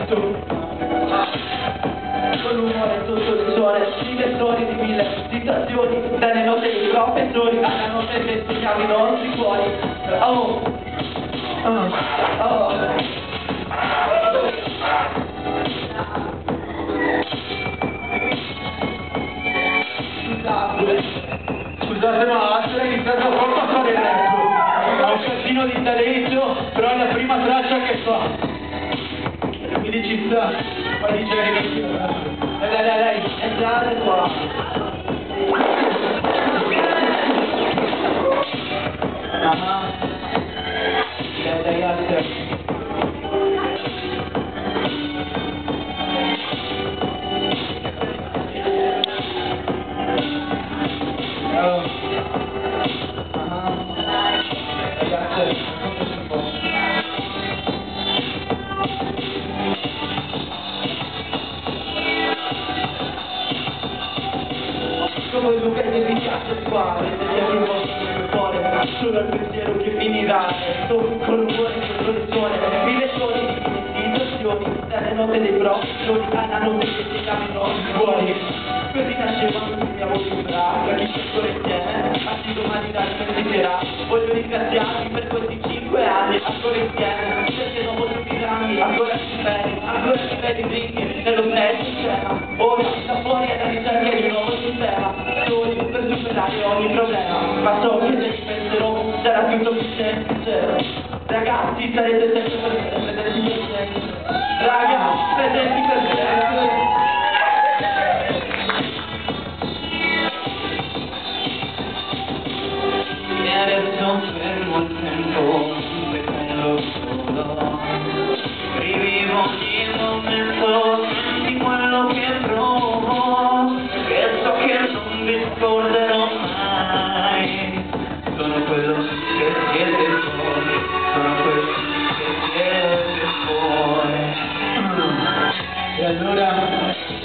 letto. Con l'umore sotto il sole, riflettori di mille situazioni, dalle note dei professori alla notte che insegniamo i nostri cuori. Oh, oh, oh. Scusate, ma Astra è iniziato proprio a fare rap. Ha un casino di talento, però è la prima traccia che fa. Quindi ci sta, ma dice dai, entrate qua. Dai, Astra. Come Luca che mi piace fare, se ti apri il vostro cuore, solo al pensiero che finirà, sto con un cuore che professore, i lettori di situazioni, dalle note dei professori, alla notte che segniamo i nostri cuori. Così nascevano tutti a voce brava, chi cerco insieme, anzi domani da ripenserà. Voglio ringraziarvi per questi 5 anni, ancora insieme, perché dopo tutti i grandi, ancora ci vedi rinchi, nello stesso sistema. Ora, da fuori è la ricerca di un nuovo sistema, soli per superare ogni problema. Ma so che se ci penserò, sarà tutto più semplice. Ragazzi, sarete sempre presenti per sempre. Raga, presenti per sempre. Fermo il tempo, un secondo solo, rivivo ogni momento, senti quello che provo, e so che non vi scorderò mai, sono quello che siete voi, sono quello che siete voi. E allora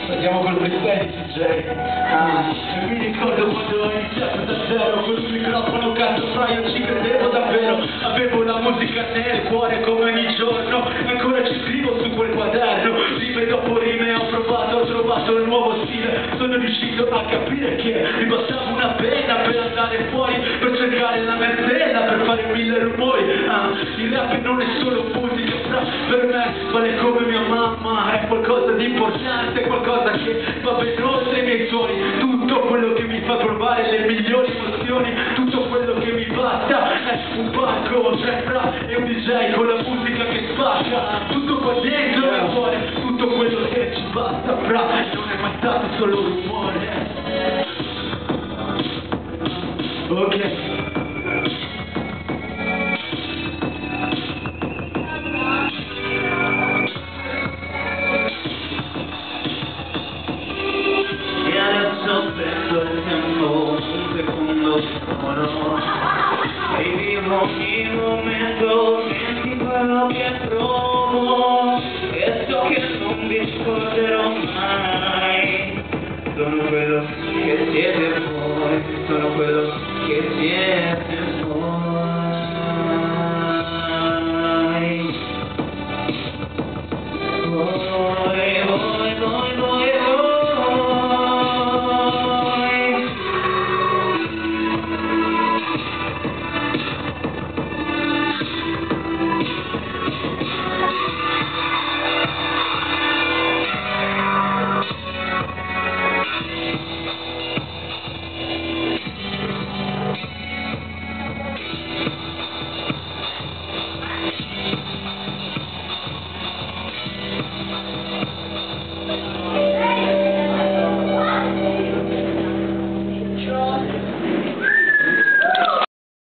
andiamo col freestyle DJ. E mi ricordo quando ho iniziato da zero, con il microfono cazzo fra, io ci credevo davvero, avevo la musica nel cuore come ogni giorno, ancora ci scrivo su quel quaderno, rime dopo rime ho provato, ho trovato il nuovo stile, sono riuscito a capire che mi bastava una penna per andare fuori, per cercare la mia stella, per fare 1000 rumori. Il rap non è solo musica, fra, per me vale come mia mamma, è qualcosa di importante, qualcosa che va ben oltre i miei suoni, tutto quello che mi fa provare le migliori emozioni, tutto quello che mi basta è un palco, c'è fra, e un DJ con la musica che spacca, tutto qua dentro nel cuore, tutto quello che ci basta, fra, non è mai stato solo rumore. Ok. Prendo il tempo, un secondo solo, rivivo ogni momento, senti quello che provo, e so che non vi scorderò mai, sono quello che siete voi, sono quello che siete